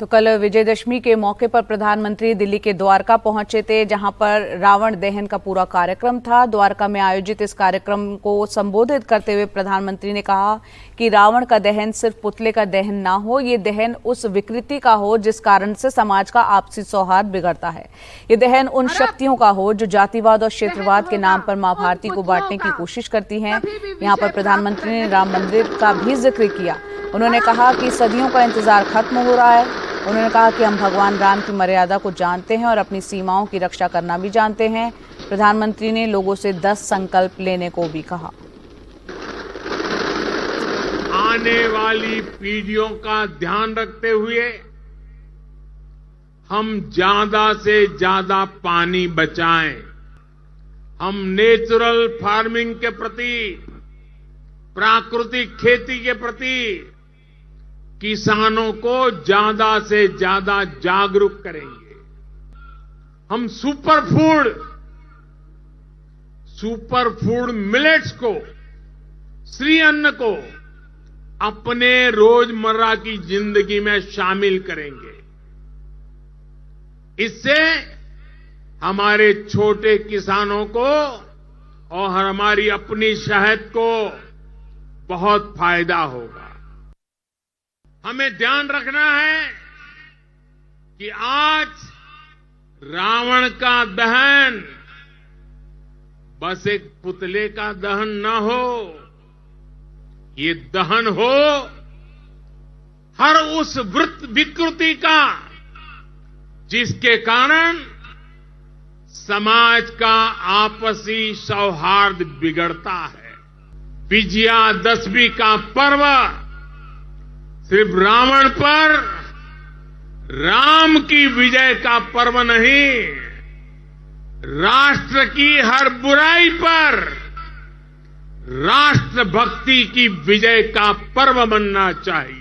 तो कल विजयदशमी के मौके पर प्रधानमंत्री दिल्ली के द्वारका पहुंचे थे, जहां पर रावण दहन का पूरा कार्यक्रम था। द्वारका में आयोजित इस कार्यक्रम को संबोधित करते हुए प्रधानमंत्री ने कहा कि रावण का दहन सिर्फ पुतले का दहन ना हो, ये दहन उस विकृति का हो जिस कारण से समाज का आपसी सौहार्द बिगड़ता है। ये दहन उन शक्तियों का हो जो जातिवाद और क्षेत्रवाद के नाम पर मां भारती को बांटने की कोशिश करती हैं। यहाँ पर प्रधानमंत्री ने राम मंदिर का भी जिक्र किया। उन्होंने कहा कि सदियों का इंतजार खत्म हो रहा है। उन्होंने कहा कि हम भगवान राम की मर्यादा को जानते हैं और अपनी सीमाओं की रक्षा करना भी जानते हैं। प्रधानमंत्री ने लोगों से 10 संकल्प लेने को भी कहा। आने वाली पीढ़ियों का ध्यान रखते हुए हम ज्यादा से ज्यादा पानी बचाएं। हम नेचुरल फार्मिंग के प्रति, प्राकृतिक खेती के प्रति किसानों को ज्यादा से ज्यादा जागरूक करेंगे। हम सुपर फूड मिलेट्स को, श्री अन्न को अपने रोजमर्रा की जिंदगी में शामिल करेंगे। इससे हमारे छोटे किसानों को और हमारी अपनी शहद को बहुत फायदा होगा। हमें ध्यान रखना है कि आज रावण का दहन बस एक पुतले का दहन न हो, ये दहन हो हर उस विकृति का जिसके कारण समाज का आपसी सौहार्द बिगड़ता है। विजयादशमी का पर्व सिर्फ रावण पर राम की विजय का पर्व नहीं, राष्ट्र की हर बुराई पर राष्ट्रभक्ति की विजय का पर्व बनना चाहिए।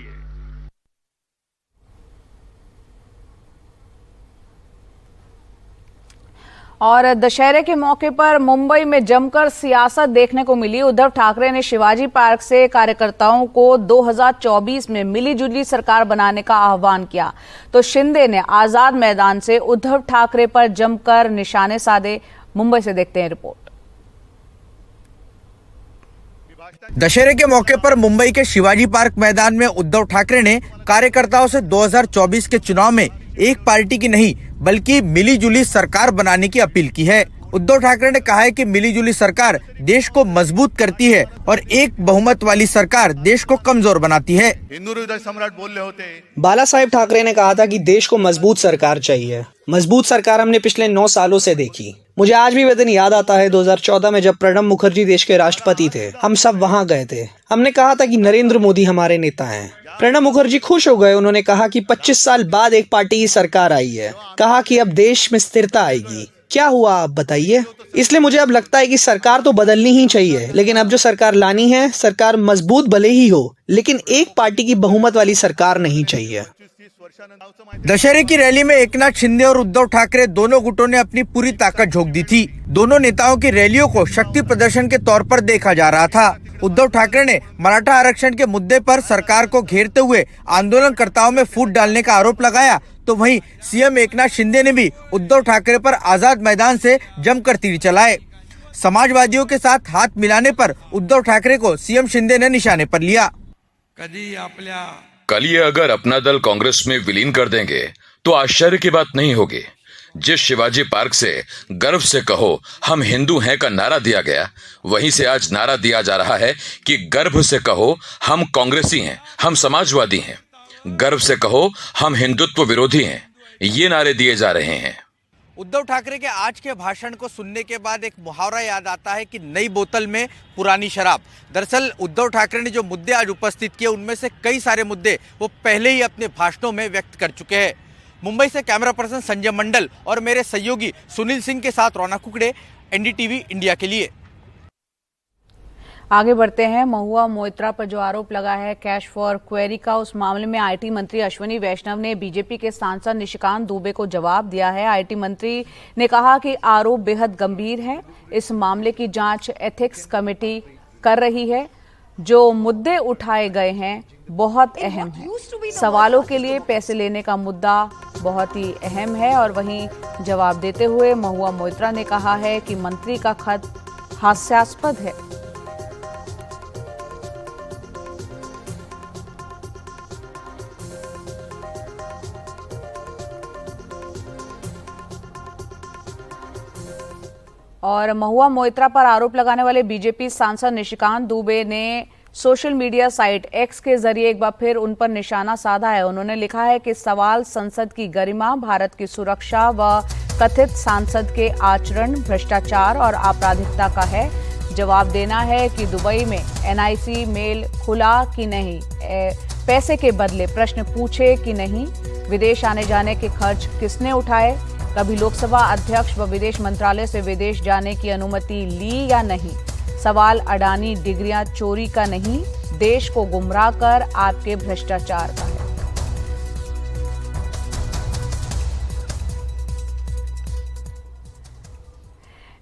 और दशहरे के मौके पर मुंबई में जमकर सियासत देखने को मिली। उद्धव ठाकरे ने शिवाजी पार्क से कार्यकर्ताओं को 2024 में मिलीजुली सरकार बनाने का आह्वान किया, तो शिंदे ने आजाद मैदान से उद्धव ठाकरे पर जमकर निशाने साधे। मुंबई से देखते हैं रिपोर्ट। दशहरे के मौके पर मुंबई के शिवाजी पार्क मैदान में उद्धव ठाकरे ने कार्यकर्ताओं से 2024 के चुनाव में एक पार्टी की नहीं बल्कि मिलीजुली सरकार बनाने की अपील की है। उद्धव ठाकरे ने कहा है कि मिलीजुली सरकार देश को मजबूत करती है और एक बहुमत वाली सरकार देश को कमजोर बनाती है। हिंदू हृदय सम्राट बोल रहे होते बाला साहेब ठाकरे ने कहा था कि देश को मजबूत सरकार चाहिए। मजबूत सरकार हमने पिछले 9 सालों से देखी। मुझे आज भी वह दिन याद आता है 2014 में जब प्रणब मुखर्जी देश के राष्ट्रपति थे। हम सब वहां गए थे। हमने कहा था कि नरेंद्र मोदी हमारे नेता हैं। प्रणब मुखर्जी खुश हो गए। उन्होंने कहा कि 25 साल बाद एक पार्टी की सरकार आई है। कहा कि अब देश में स्थिरता आएगी। क्या हुआ आप बताइए। इसलिए मुझे अब लगता है कि सरकार तो बदलनी ही चाहिए, लेकिन अब जो सरकार लानी है, सरकार मजबूत भले ही हो, लेकिन एक पार्टी की बहुमत वाली सरकार नहीं चाहिए। दशहरे की रैली में एकनाथ शिंदे और उद्धव ठाकरे दोनों गुटों ने अपनी पूरी ताकत झोंक दी थी। दोनों नेताओं की रैलियों को शक्ति प्रदर्शन के तौर पर देखा जा रहा था। उद्धव ठाकरे ने मराठा आरक्षण के मुद्दे पर सरकार को घेरते हुए आंदोलनकर्ताओं में फूट डालने का आरोप लगाया, तो वहीं सीएम एकनाथ शिंदे ने भी उद्धव ठाकरे पर आजाद मैदान से जमकर तीर चलाए। समाजवादियों के साथ हाथ मिलाने पर उद्धव ठाकरे को सीएम शिंदे ने निशाने पर लिया। कल ये अगर अपना दल कांग्रेस में विलीन कर देंगे तो आश्चर्य की बात नहीं होगी। जिस शिवाजी पार्क से गर्व से कहो हम हिंदू हैं का नारा दिया गया, वहीं से आज नारा दिया जा रहा है कि गर्व से कहो हम कांग्रेसी हैं, हम समाजवादी हैं। गर्व से कहो हम हिंदुत्व विरोधी हैं, ये नारे दिए जा रहे हैं। उद्धव ठाकरे के आज के भाषण को सुनने के बाद एक मुहावरा याद आता है कि नई बोतल में पुरानी शराब। दरअसल उद्धव ठाकरे ने जो मुद्दे आज उपस्थित किए, उनमें से कई सारे मुद्दे वो पहले ही अपने भाषणों में व्यक्त कर चुके हैं। मुंबई से कैमरा पर्सन संजय मंडल और मेरे सहयोगी सुनील सिंह के साथ रौनक कुकड़े, एनडीटीवी इंडिया के लिए। आगे बढ़ते हैं। महुआ मोइत्रा पर जो आरोप लगा है कैश फॉर क्वेरी का, उस मामले में आईटी मंत्री अश्विनी वैष्णव ने बीजेपी के सांसद निशिकांत दुबे को जवाब दिया है। आईटी मंत्री ने कहा कि आरोप बेहद गंभीर है। इस मामले की जांच एथिक्स कमेटी कर रही है। जो मुद्दे उठाए गए हैं बहुत अहम है। सवालों के लिए पैसे लेने का मुद्दा बहुत ही अहम है। और वहीं जवाब देते हुए महुआ मोइत्रा ने कहा है कि मंत्री का खत हास्यास्पद है। और महुआ मोइत्रा पर आरोप लगाने वाले बीजेपी सांसद निशिकांत दुबे ने सोशल मीडिया साइट एक्स के जरिए एक बार फिर उन पर निशाना साधा है। उन्होंने लिखा है कि सवाल संसद की गरिमा, भारत की सुरक्षा व कथित सांसद के आचरण, भ्रष्टाचार और आपराधिकता का है। जवाब देना है कि दुबई में एनआईसी मेल खुला कि नहीं, पैसे के बदले प्रश्न पूछे कि नहीं, विदेश आने जाने के खर्च किसने उठाए, कभी लोकसभा अध्यक्ष व विदेश मंत्रालय से विदेश जाने की अनुमति ली या नहीं। सवाल अडानी डिग्रियां चोरी का नहीं, देश को गुमराह कर आपके भ्रष्टाचार का है।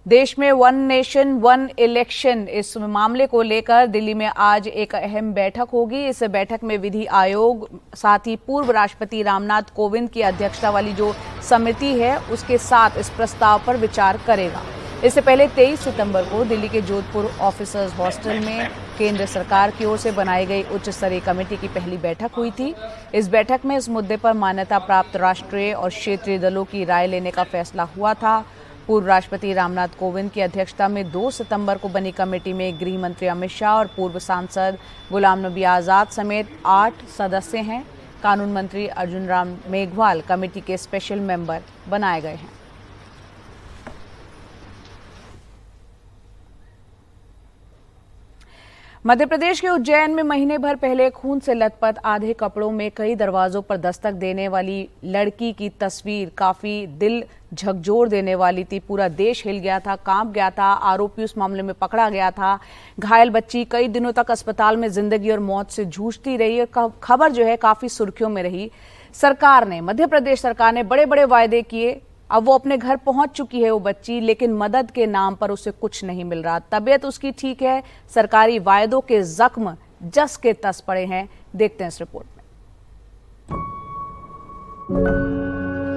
देश में वन नेशन वन इलेक्शन इस मामले को लेकर दिल्ली में आज एक अहम बैठक होगी। इस बैठक में विधि आयोग, साथ ही पूर्व राष्ट्रपति रामनाथ कोविंद की अध्यक्षता वाली जो समिति है उसके साथ इस प्रस्ताव पर विचार करेगा। इससे पहले 23 सितंबर को दिल्ली के जोधपुर ऑफिसर्स हॉस्टल में केंद्र सरकार की ओर से बनाई गई उच्च स्तरीय कमेटी की पहली बैठक हुई थी। इस बैठक में इस मुद्दे पर मान्यता प्राप्त राष्ट्रीय और क्षेत्रीय दलों की राय लेने का फैसला हुआ था। पूर्व राष्ट्रपति रामनाथ कोविंद की अध्यक्षता में 2 सितंबर को बनी कमेटी में गृह मंत्री अमित शाह और पूर्व सांसद गुलाम नबी आजाद समेत 8 सदस्य हैं। कानून मंत्री अर्जुन राम मेघवाल कमेटी के स्पेशल मेंबर बनाए गए हैं। मध्य प्रदेश के उज्जैन में महीने भर पहले खून से लथपथ आधे कपड़ों में कई दरवाजों पर दस्तक देने वाली लड़की की तस्वीर काफी दिल झकझोर देने वाली थी। पूरा देश हिल गया था, कांप गया था। आरोपी उस मामले में पकड़ा गया था। घायल बच्ची कई दिनों तक अस्पताल में जिंदगी और मौत से जूझती रही और खबर जो है काफी सुर्खियों में रही। मध्य प्रदेश सरकार ने बड़े बड़े वायदे किए। अब वो अपने घर पहुंच चुकी है वो बच्ची, लेकिन मदद के नाम पर उसे कुछ नहीं मिल रहा। तबीयत उसकी ठीक है, सरकारी वायदों के जख्म जस के तस पड़े हैं। देखते हैं इस रिपोर्ट में।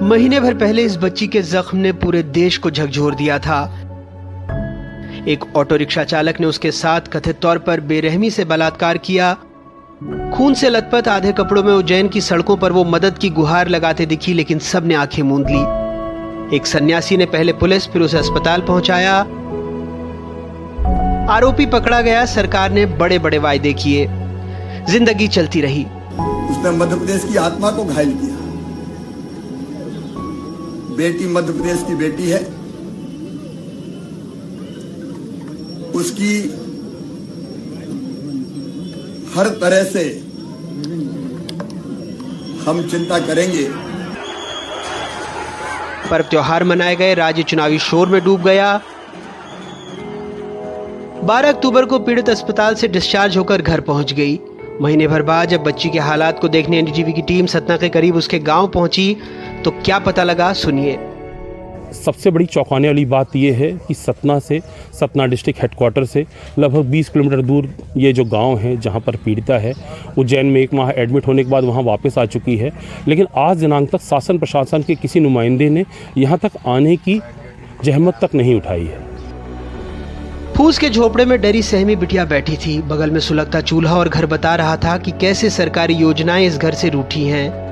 महीने भर पहले इस बच्ची के जख्म ने पूरे देश को झकझोर दिया था। एक ऑटो रिक्शा चालक ने उसके साथ कथित तौर पर बेरहमी से बलात्कार किया। खून से लथपथ आधे कपड़ों में उज्जैन की सड़कों पर वो मदद की गुहार लगाते दिखी, लेकिन सबने आंखें मूंद ली। एक सन्यासी ने पहले पुलिस फिर उसे अस्पताल पहुंचाया। आरोपी पकड़ा गया। सरकार ने बड़े बड़े वायदे किए। जिंदगी चलती रही। उसने मध्य प्रदेश की आत्मा को घायल किया। बेटी मध्य प्रदेश की बेटी है, उसकी हर तरह से हम चिंता करेंगे। पर्व त्योहार मनाए गए, राज्य चुनावी शोर में डूब गया। 12 अक्टूबर को पीड़ित अस्पताल से डिस्चार्ज होकर घर पहुंच गई। महीने भर बाद जब बच्ची के हालात को देखने एनडीटीवी की टीम सतना के करीब उसके गांव पहुंची तो क्या पता लगा, सुनिए। सबसे बड़ी चौंकाने वाली बात यह है कि सतना डिस्ट्रिक्ट हेडक्वार्टर से लगभग 20 किलोमीटर दूर ये जो गांव है जहां पर पीड़िता है, उज्जैन में 1 माह एडमिट होने के बाद वहां वापस आ चुकी है। लेकिन आज दिनांक तक शासन प्रशासन के किसी नुमाइंदे ने यहां तक आने की जहमत तक नहीं उठाई है। फूस के झोपड़े में डरी सहमी बिटिया बैठी थी। बगल में सुलगता चूल्हा और घर बता रहा था कि कैसे सरकारी योजनाएं इस घर से रूठी हैं।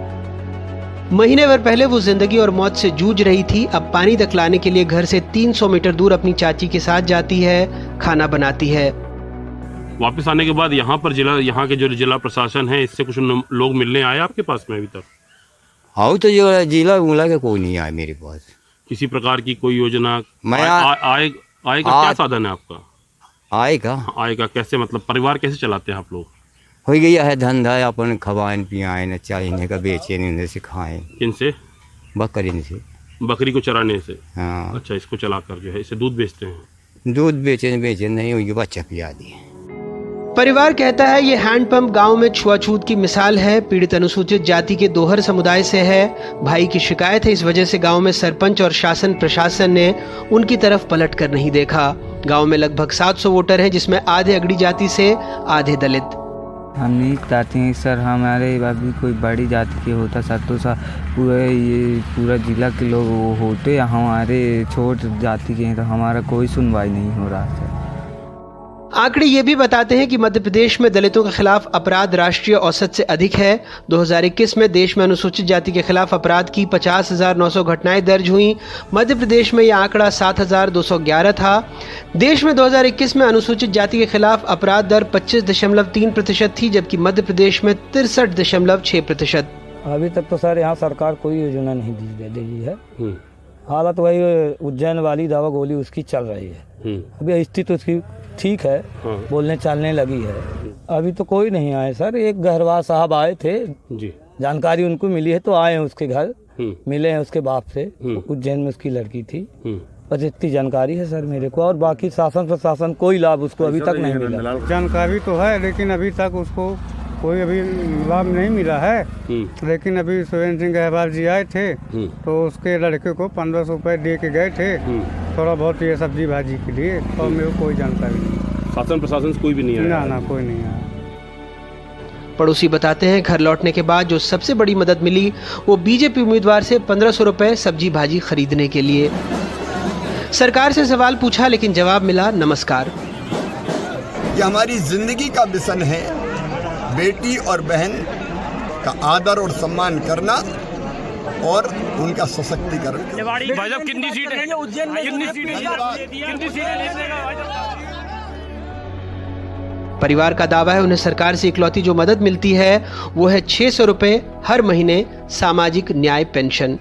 महीने भर पहले वो जिंदगी और मौत से जूझ रही थी। अब पानी तक लाने के लिए घर से 300 मीटर दूर अपनी चाची के साथ जाती है, खाना बनाती है। वापस आने के बाद यहाँ के जो जिला प्रशासन है, इससे कुछ लोग मिलने आए आपके पास में अभी तक? हाँ, तो जो जिला उला के कोई नहीं आया मेरे पास। किसी प्रकार की कोई योजना आएगा? क्या साधन है आपका? आएगा कैसे, मतलब परिवार कैसे चलाते हैं आप लोग? हो गया है धंधा, अपन खवाएं पियाएं न चाहिए का बेचे इन्हें से खाएं। किनसे? बकरी से। बकरी को चराने से? हाँ। अच्छा, इसको चलाकर जो है इसे दूध बेचते हैं? दूध बेचे नहीं हुई, बच्चा पिया दिए। परिवार कहता है ये हैंडपंप गांव में छुआछूत की मिसाल है। पीड़ित अनुसूचित जाति के दोहर समुदाय से है। भाई की शिकायत है, इस वजह से गांव में सरपंच और शासन प्रशासन ने उनकी तरफ पलट कर नहीं देखा। गांव में लगभग 700 वोटर हैं, जिसमें आधे अगड़ी जाति से, आधे दलित। हम नहीं चाहते हैं सर, हमारे अभी कोई बड़ी जाति के होता सर तो सर पूरा जिला के लोग वो होते, हमारे छोट जाति के हैं तो हमारा कोई सुनवाई नहीं हो रहा सर। आंकड़े ये भी बताते हैं कि मध्य प्रदेश में दलितों के खिलाफ अपराध राष्ट्रीय औसत से अधिक है। 2021 में देश में अनुसूचित जाति के खिलाफ अपराध की 50,900 घटनाएं दर्ज हुई। मध्य प्रदेश में यह आंकड़ा 7,211 था। देश में 2021 में अनुसूचित जाति के खिलाफ अपराध दर 25.3% थी, जबकि मध्य प्रदेश में 63.6%। अभी तक तो सर यहाँ सरकार कोई योजना नहीं दी है। हालत वही उज्जैन वाली दवा गोली उसकी चल रही है। अभी स्थिति उसकी ठीक है, बोलने चालने लगी है। अभी तो कोई नहीं आए सर। एक घरवास साहब आए थे जी, जानकारी उनको मिली है तो आए हैं उसके घर, मिले हैं उसके बाप से। उज्जैन में उसकी लड़की थी, बस इतनी जानकारी है सर मेरे को। और बाकी शासन प्रशासन कोई लाभ उसको अभी तक नहीं मिला। जानकारी तो है लेकिन अभी तक उसको कोई अभी लाभ नहीं मिला है। लेकिन अभी सुरेंद्र सिंह गहवाल जी आए थे तो उसके लड़के को 1500 रुपये दे के गए थे, थोड़ा बहुत ये सब्जी भाजी के लिए, और मेरे को कोई जानकारी नहीं। शासन प्रशासन से कोई भी नहीं आया? ना कोई नहीं आया। पड़ोसी बताते हैं घर लौटने के बाद जो सबसे बड़ी मदद मिली वो बीजेपी उम्मीदवार से 1500 रुपये सब्जी भाजी खरीदने के लिए। सरकार से सवाल पूछा लेकिन जवाब मिला नमस्कार। ये हमारी जिंदगी का मिशन है, बेटी और बहन का आदर और सम्मान करना और उनका सशक्तिकरण। परिवार का दावा है उन्हें सरकार से इकलौती जो मदद मिलती है वो है 600 रुपये हर महीने सामाजिक न्याय पेंशन।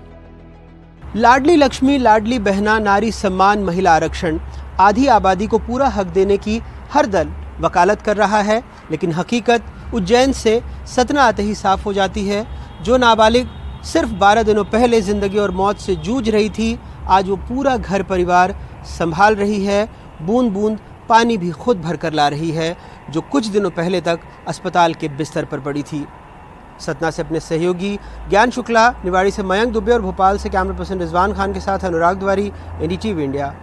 लाडली लक्ष्मी, लाडली बहना, नारी सम्मान, महिला आरक्षण आधी आबादी को पूरा हक देने की हर दल वकालत कर रहा है, लेकिन हकीकत उज्जैन से सतना आते ही साफ हो जाती है। जो नाबालिग सिर्फ 12 दिनों पहले जिंदगी और मौत से जूझ रही थी, आज वो पूरा घर परिवार संभाल रही है। बूंद बूंद पानी भी खुद भर कर ला रही है, जो कुछ दिनों पहले तक अस्पताल के बिस्तर पर पड़ी थी। सतना से अपने सहयोगी ज्ञान शुक्ला, निवाड़ी से मयंक दुबे और भोपाल से कैमरा पर्सन रिजवान खान के साथ अनुराग द्वारी, एनडीटीवी इंडिया।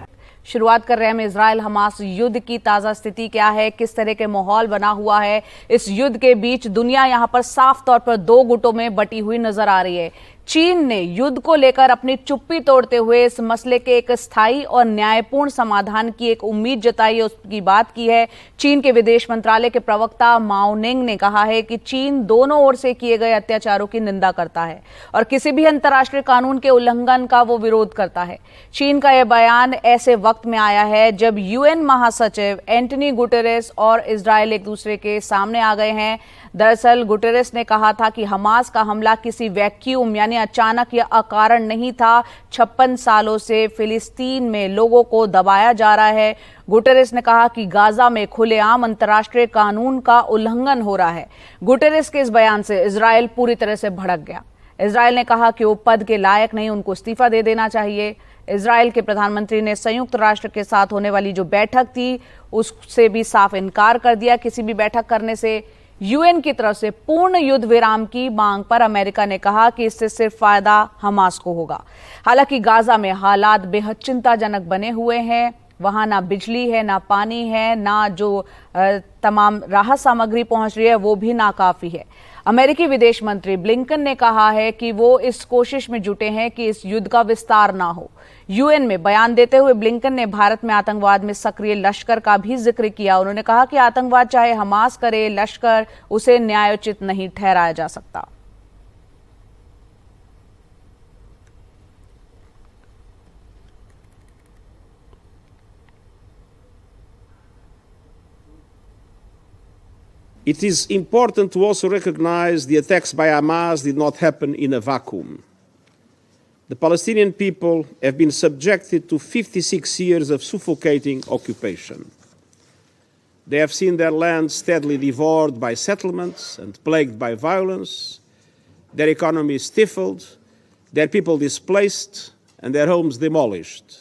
शुरुआत कर रहे हैं हम इजराइल हमास युद्ध की ताजा स्थिति क्या है, किस तरह के माहौल बना हुआ है। इस युद्ध के बीच दुनिया यहां पर साफ तौर पर दो गुटों में बटी हुई नजर आ रही है। चीन ने युद्ध को लेकर अपनी चुप्पी तोड़ते हुए इस मसले के एक स्थायी और न्यायपूर्ण समाधान की एक उम्मीद जताई, उसकी बात की है। चीन के विदेश मंत्रालय के प्रवक्ता माओ निंग ने कहा है कि चीन दोनों ओर से किए गए अत्याचारों की निंदा करता है और किसी भी अंतर्राष्ट्रीय कानून के उल्लंघन का वो विरोध करता है। चीन का यह बयान ऐसे वक्त में आया है जब यूएन महासचिव एंटनी गुटेरेस और इजराइल एक दूसरे के सामने आ गए हैं। दरअसल गुटेरेस ने कहा था कि हमास का हमला किसी वैक्यूम यानी अचानक या अकारण नहीं था। 56 सालों से फिलिस्तीन में लोगों को दबाया जा रहा है। गुटेरेस ने कहा कि गाजा में खुलेआम अंतर्राष्ट्रीय कानून का उल्लंघन हो रहा है। गुटेरेस के इस बयान से इजराइल पूरी तरह से भड़क गया। इजराइल ने कहा कि वो पद के लायक नहीं, उनको इस्तीफा दे देना चाहिए। इजराइल के प्रधानमंत्री ने संयुक्त राष्ट्र के साथ होने वाली जो बैठक थी उससे भी साफ इनकार कर दिया किसी भी बैठक करने से। यूएन की तरफ से पूर्ण युद्ध विराम की मांग पर अमेरिका ने कहा कि इससे सिर्फ फायदा हमास को होगा। हालांकि गाजा में हालात बेहद चिंताजनक बने हुए हैं। वहां ना बिजली है, ना पानी है, ना जो तमाम राहत सामग्री पहुंच रही है वो भी नाकाफी है। अमेरिकी विदेश मंत्री ब्लिंकन ने कहा है कि वो इस कोशिश में जुटे हैं कि इस युद्ध का विस्तार ना हो। यूएन में बयान देते हुए ब्लिंकन ने भारत में आतंकवाद में सक्रिय लश्कर का भी जिक्र किया। उन्होंने कहा कि आतंकवाद चाहे हमास करे, लश्कर, उसे न्यायोचित नहीं ठहराया जा सकता। It is important to also recognize the attacks by Hamas did not happen in a vacuum. The Palestinian people have been subjected to 56 years of suffocating occupation. They have seen their land steadily devoured by settlements and plagued by violence, their economy stifled, their people displaced, and their homes demolished.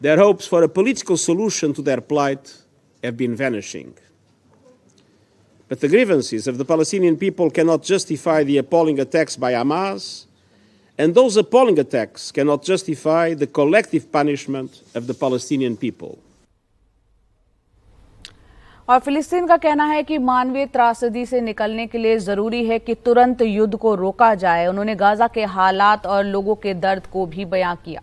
Their hopes for a political solution to their plight have been vanishing. But the grievances of the Palestinian people cannot justify the appalling attacks by Hamas, and those appalling attacks cannot justify the collective punishment of the Palestinian people. और फिलिस्तीन का कहना है कि मानवीय त्रासदी से निकलने के लिए जरूरी है कि तुरंत युद्ध को रोका जाए। उन्होंने गाजा के हालात और लोगों के दर्द को भी बयां किया।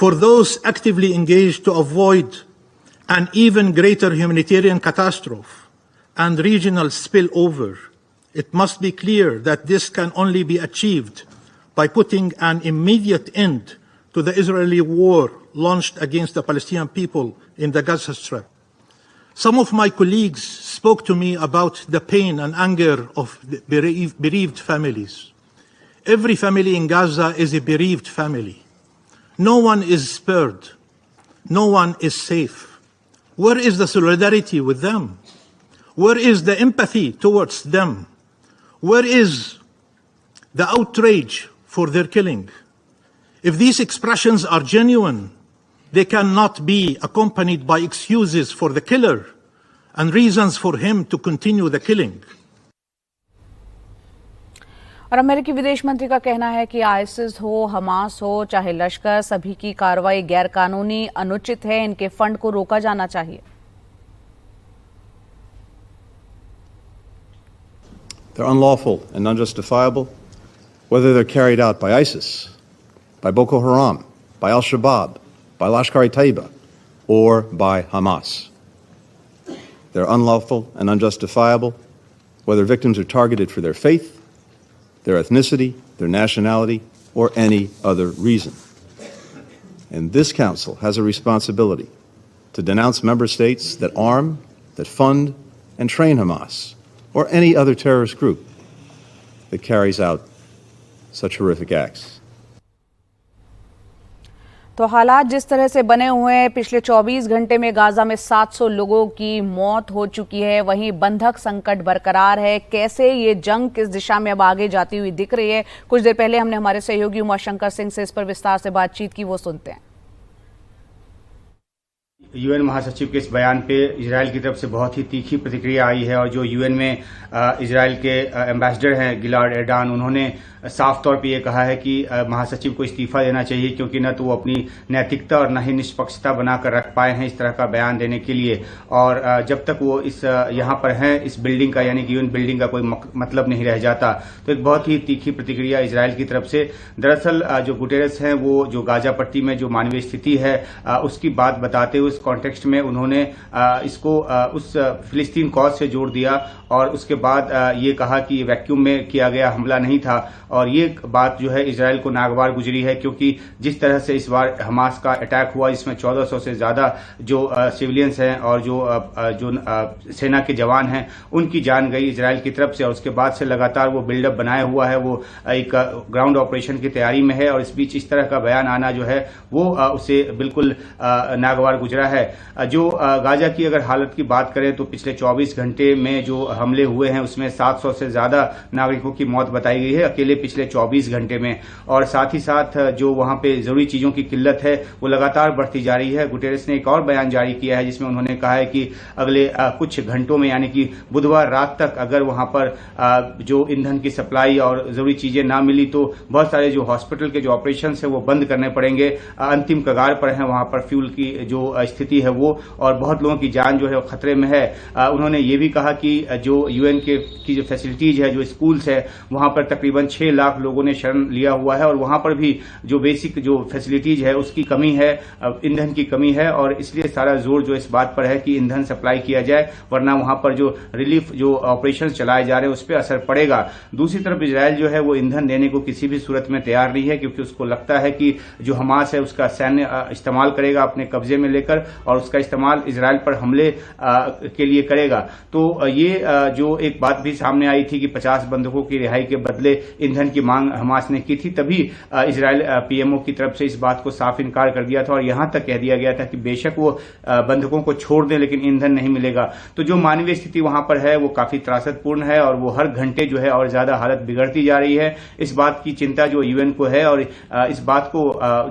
For those actively engaged to avoid an even greater humanitarian catastrophe and regional spillover, it must be clear that this can only be achieved by putting an immediate end to the Israeli war launched against the Palestinian people in the Gaza Strip. Some of my colleagues spoke to me about the pain and anger of the bereaved families. Every family in Gaza is a bereaved family. No one is spared. No one is safe. Where is the solidarity with them? Where is the empathy towards them? Where is the outrage for their killing? If these expressions are genuine, they cannot be accompanied by excuses for the killer and reasons for him to continue the killing. और अमेरिकी विदेश मंत्री का कहना है कि ISIS हो, Hamas हो, चाहे लश्कर, सभी की कार्रवाई गैरकानूनी, अनुचित है। इनके फंड को रोका जाना चाहिए। They're unlawful and unjustifiable, whether they're carried out by ISIS, by Boko Haram, by Al-Shabaab, by Lashkar-e-Taiba, or by Hamas. They're unlawful and unjustifiable, whether victims are targeted for their faith, their ethnicity, their nationality, or any other reason. And this Council has a responsibility to denounce member states that arm, that fund, and train Hamas, or any other terrorist group that carries out such horrific acts. तो हालात जिस तरह से बने हुए हैं, पिछले 24 घंटे में गाजा में 700 लोगों की मौत हो चुकी है। वहीं बंधक संकट बरकरार है। कैसे ये जंग किस दिशा में अब आगे जाती हुई दिख रही है, कुछ देर पहले हमने हमारे सहयोगी उमाशंकर सिंह से इस पर विस्तार से बातचीत की, वो सुनते हैं। यूएन महासचिव के इस बयान पे इजराइल की तरफ से बहुत ही तीखी प्रतिक्रिया आई है और जो यूएन में इजराइल के एम्बेसडर हैं गिलाड एर्डान, उन्होंने साफ तौर पे ये कहा है कि महासचिव को इस्तीफा देना चाहिए, क्योंकि न तो वो अपनी नैतिकता और न ही निष्पक्षता बनाकर रख पाए हैं इस तरह का बयान देने के लिए। और जब तक वो इस यहाँ पर हैं, इस बिल्डिंग का यानी कि यूएन बिल्डिंग का कोई मतलब नहीं रह जाता। तो एक बहुत ही तीखी प्रतिक्रिया इजराइल की तरफ से। दरअसल जो गुटेरेस हैं, वो जो गाजा पट्टी में जो मानवीय स्थिति है उसकी बात बताते हुए उस कॉन्टेक्स्ट में उन्होंने इसको उस फिलिस्तीन कॉज से जोड़ दिया और उसके बाद ये कहा कि वैक्यूम में किया गया हमला नहीं था। और ये बात जो है इजराइल को नागवार गुजरी है, क्योंकि जिस तरह से इस बार हमास का अटैक हुआ, जिसमें 1400 से ज्यादा जो सिविलियंस हैं और जो सेना के जवान हैं उनकी जान गई इजराइल की तरफ से। और उसके बाद से लगातार वो बिल्डअप बनाया हुआ है, वो एक ग्राउंड ऑपरेशन की तैयारी में है और इस बीच इस तरह का बयान आना जो है वो उसे बिल्कुल नागवार गुजरा है। जो गाजा की अगर हालत की बात करें तो पिछले 24 घंटे में जो हमले हुए हैं उसमें 700 से ज्यादा नागरिकों की मौत बताई गई है अकेले पिछले 24 घंटे में। और साथ ही साथ जो वहां पे जरूरी चीजों की किल्लत है वो लगातार बढ़ती जा रही है। गुटेरेस ने एक और बयान जारी किया है जिसमें उन्होंने कहा है कि अगले कुछ घंटों में यानी कि बुधवार रात तक अगर वहां पर जो ईंधन की सप्लाई और जरूरी चीजें ना मिली तो बहुत सारे जो हॉस्पिटल के जो ऑपरेशन है वो बंद करने पड़ेंगे। अंतिम कगार पर है वहां पर फ्यूल की जो स्थिति है वो, और बहुत लोगों की जान जो है खतरे में है। उन्होंने ये भी कहा कि जो यूएन की जो फैसिलिटीज है, जो स्कूल्स है, वहां पर तकरीबन 6 लाख लोगों ने शरण लिया हुआ है और वहां पर भी जो बेसिक जो फैसिलिटीज है उसकी कमी है, ईंधन की कमी है। और इसलिए सारा जोर जो इस बात पर है कि ईंधन सप्लाई किया जाए, वरना वहां पर जो रिलीफ जो ऑपरेशन चलाए जा रहे हैं उस पर असर पड़ेगा। दूसरी तरफ इजराइल जो है वो ईंधन देने को किसी भी सूरत में तैयार नहीं है, क्योंकि उसको लगता है कि जो हमास है उसका सैन्य इस्तेमाल करेगा अपने कब्जे में लेकर और उसका इस्तेमाल इजराइल पर हमले के लिए करेगा। तो ये जो एक बात भी सामने आई थी कि 50 बंधकों की रिहाई के बदले ईंधन की मांग हमास ने की थी, तभी इजराइल पीएमओ की तरफ से इस बात को साफ इनकार कर दिया था और यहां तक कह दिया गया था कि बेशक वो बंधकों को छोड़ दें लेकिन ईंधन नहीं मिलेगा। तो जो मानवीय स्थिति वहां पर है वो काफी त्रासदपूर्ण है और वो हर घंटे जो है और ज्यादा हालत बिगड़ती जा रही है। इस बात की चिंता जो यूएन को है और इस बात को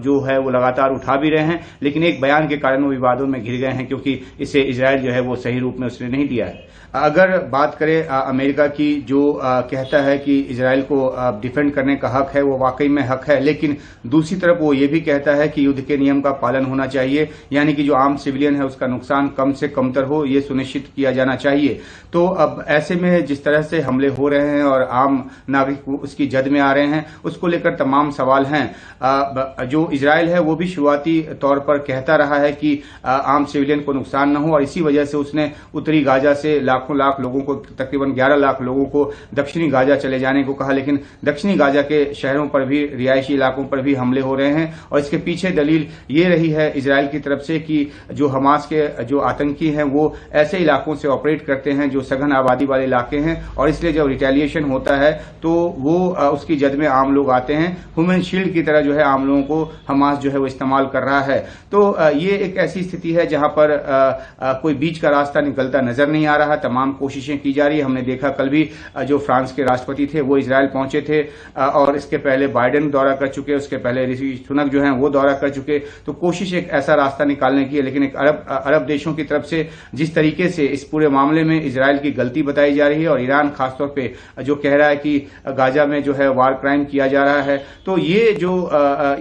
जो है वो लगातार उठा भी रहे हैं, लेकिन एक बयान के कारण वो विवादों में घिर गए हैं, क्योंकि इसे इजराइल जो है वो सही रूप में उसने नहीं दिया है। अगर बात करें अमेरिका की, जो कहता है कि इजराइल को डिफेंड करने का हक है, वो वाकई में हक है, लेकिन दूसरी तरफ वो ये भी कहता है कि युद्ध के नियम का पालन होना चाहिए, यानी कि जो आम सिविलियन है उसका नुकसान कम से कमतर हो, ये सुनिश्चित किया जाना चाहिए। तो अब ऐसे में जिस तरह से हमले हो रहे हैं और आम नागरिक उसकी जद में आ रहे हैं, उसको लेकर तमाम सवाल हैं। जो इजराइल है वो भी शुरुआती तौर पर कहता रहा है कि आम सिविलियन को नुकसान न हो, और इसी वजह से उसने उत्तरी गाजा से लाखों लाख लोगों को, तकरीबन 11 लाख लोगों को दक्षिणी गाजा चले जाने को कहा, लेकिन दक्षिणी गाजा के शहरों पर भी, रिहायशी इलाकों पर भी हमले हो रहे हैं। और इसके पीछे दलील ये रही है इजराइल की तरफ से कि जो हमास के जो आतंकी हैं वो ऐसे इलाकों से ऑपरेट करते हैं जो सघन आबादी वाले इलाके हैं, और इसलिए जब रिटेलिएशन होता है तो वो उसकी जद में आम लोग आते हैं। ह्यूमन शील्ड की तरह जो है आम लोगों को हमास जो है वो इस्तेमाल कर रहा है। तो ये एक ऐसी स्थिति है जहां पर कोई बीच का रास्ता निकलता नजर नहीं आ रहा। तमाम कोशिशें की जा रही है। हमने देखा कल भी जो फ्रांस के राष्ट्रपति थे वो इजराइल पहुंचे थे, और इसके पहले बाइडेन दौरा कर चुके, उसके पहले ऋषि सुनक जो हैं वो दौरा कर चुके। तो कोशिश एक ऐसा रास्ता निकालने की है, लेकिन एक अरब देशों की तरफ से जिस तरीके से इस पूरे मामले में इजराइल की गलती बताई जा रही है, और ईरान खासतौर पे जो कह रहा है कि गाजा में जो है वार क्राइम किया जा रहा है, तो ये जो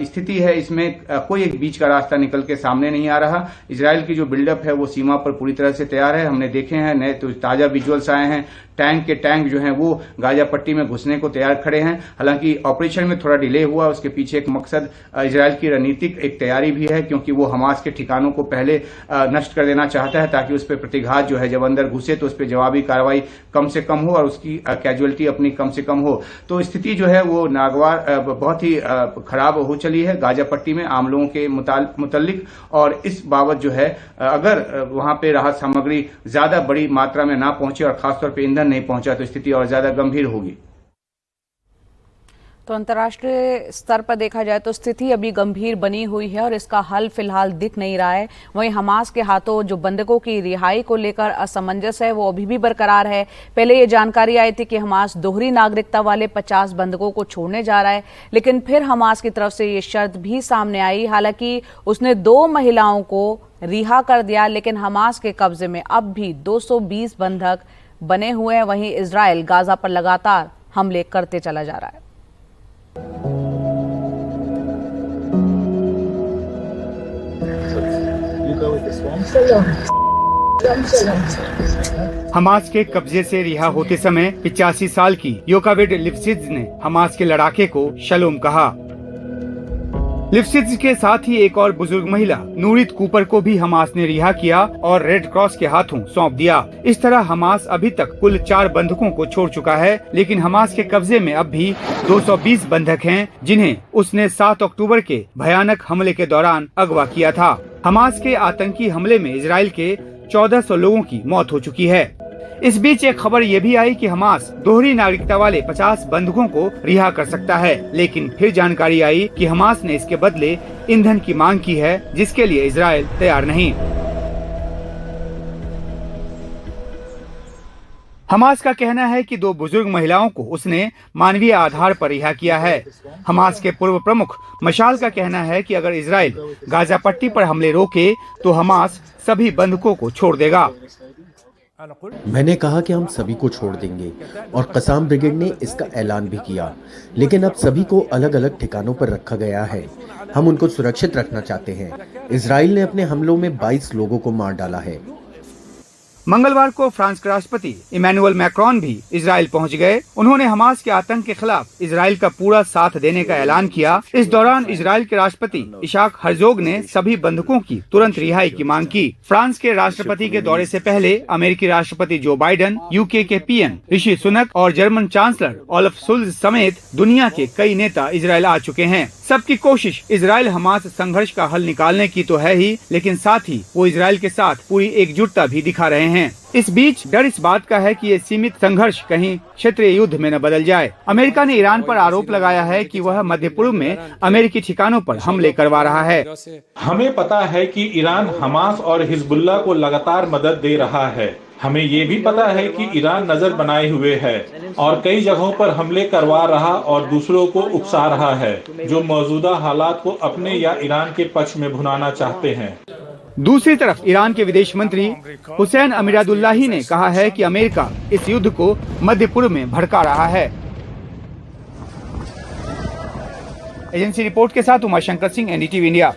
स्थिति है इसमें कोई एक बीच का रास्ता निकल के सामने नहीं आ रहा। इजराइल की जो बिल्डअप है वो सीमा पर पूरी तरह से तैयार है। हमने देखे हैं, नए तो ताजा विजुअल्स आए हैं, टैंक के टैंक जो हैं वो गाजा पट्टी में घुसने को तैयार खड़े हैं। हालांकि ऑपरेशन में थोड़ा डिले हुआ, उसके पीछे एक मकसद इजराइल की रणनीतिक एक तैयारी भी है, क्योंकि वो हमास के ठिकानों को पहले नष्ट कर देना चाहता है, ताकि उस पर प्रतिघात जो है जब अंदर घुसे तो उस पर जवाबी कार्रवाई कम से कम हो और उसकी कैजुअलिटी अपनी कम से कम हो। तो स्थिति जो है वो नागवार बहुत ही खराब हो चली है गाजा पट्टी में आम लोगों के मुतालिक, और इस बाबत जो है अगर वहां पे राहत सामग्री ज्यादा बड़ी मात्रा में ना पहुंचे और खासतौर पर ईंधन नहीं पहुंचा तो स्थिति और ज्यादा गंभीर होगी। तो अंतर्राष्ट्रीय स्तर पर देखा जाए तो स्थिति अभी गंभीर बनी हुई है और इसका हल फिलहाल दिख नहीं रहा है। वहीं हमास के हाथों जो बंधकों की रिहाई को लेकर असमंजस है वो अभी भी बरकरार है। पहले ये जानकारी आई थी कि हमास दोहरी नागरिकता वाले 50 बंधकों को छोड़ने जा रहा है, लेकिन फिर हमास की तरफ से ये शर्त भी सामने आई। हालांकि उसने 2 महिलाओं को रिहा कर दिया, लेकिन हमास के कब्जे में अब भी 220 बंधक बने हुए हैं। वहीं इजराइल गाजा पर लगातार हमले करते चला जा रहा है। हमास के कब्जे से रिहा होते समय 85 साल की योकाविड लिप्सिट्ज ने हमास के लड़ाके को शलोम कहा। लिप्सिट्ज के साथ ही एक और बुजुर्ग महिला नूरित कूपर को भी हमास ने रिहा किया और रेड क्रॉस के हाथों सौंप दिया। इस तरह हमास अभी तक कुल 4 बंधकों को छोड़ चुका है, लेकिन हमास के कब्जे में अब भी 220 बंधक हैं, जिन्हें उसने 7 अक्टूबर के भयानक हमले के दौरान अगवा किया था। हमास के आतंकी हमले में इजराइल के 1400 लोगों की मौत हो चुकी है। इस बीच एक खबर ये भी आई कि हमास दोहरी नागरिकता वाले 50 बंधकों को रिहा कर सकता है, लेकिन फिर जानकारी आई कि हमास ने इसके बदले ईंधन की मांग की है, जिसके लिए इजराइल तैयार नहीं। हमास का कहना है कि 2 बुजुर्ग महिलाओं को उसने मानवीय आधार पर रिहा किया है। हमास के पूर्व प्रमुख मशाल का कहना है कि अगर इजराइल गाजा पट्टी पर हमले रोके तो हमास सभी बंधकों को छोड़ देगा। मैंने कहा कि हम सभी को छोड़ देंगे और कसाम ब्रिगेड ने इसका ऐलान भी किया, लेकिन अब सभी को अलग अलग ठिकानों पर रखा गया है। हम उनको सुरक्षित रखना चाहते हैं। इजराइल ने अपने हमलों में 22 लोगों को मार डाला है। मंगलवार को फ्रांस के राष्ट्रपति इमैनुअल मैक्रोन भी इजराइल पहुंच गए। उन्होंने हमास के आतंक के खिलाफ इजराइल का पूरा साथ देने का ऐलान किया। इस दौरान इजराइल के राष्ट्रपति इशाक हर्जोग ने सभी बंधकों की तुरंत रिहाई की मांग की। फ्रांस के राष्ट्रपति के दौरे से पहले अमेरिकी राष्ट्रपति जो बाइडेन, यूके के पीएम ऋषि सुनक और जर्मन चांसलर ओलफ शुल्ज समेत दुनिया के कई नेता इजराइल आ चुके हैं। सबकी कोशिश इजराइल हमास संघर्ष का हल निकालने की तो है ही, लेकिन साथ ही वो इजराइल के साथ पूरी एकजुटता भी दिखा रहे हैं। इस बीच डर इस बात का है कि ये सीमित संघर्ष कहीं क्षेत्रीय युद्ध में न बदल जाए। अमेरिका ने ईरान पर आरोप लगाया है कि वह मध्य पूर्व में अमेरिकी ठिकानों पर हमले करवा रहा है। हमें पता है कि ईरान हमास और हिजबुल्लाह को लगातार मदद दे रहा है। हमें ये भी पता है कि ईरान नजर बनाए हुए है और कई जगहों पर हमले करवा रहा और दूसरों को उकसा रहा है, जो मौजूदा हालात को अपने या ईरान के पक्ष में भुनाना चाहते हैं। दूसरी तरफ ईरान के विदेश मंत्री हुसैन अमीरादुल्लाही ने कहा है कि अमेरिका इस युद्ध को मध्य पूर्व में भड़का रहा है। एजेंसी रिपोर्ट के साथ उमाशंकर सिंह, एनडीटीवी इंडिया।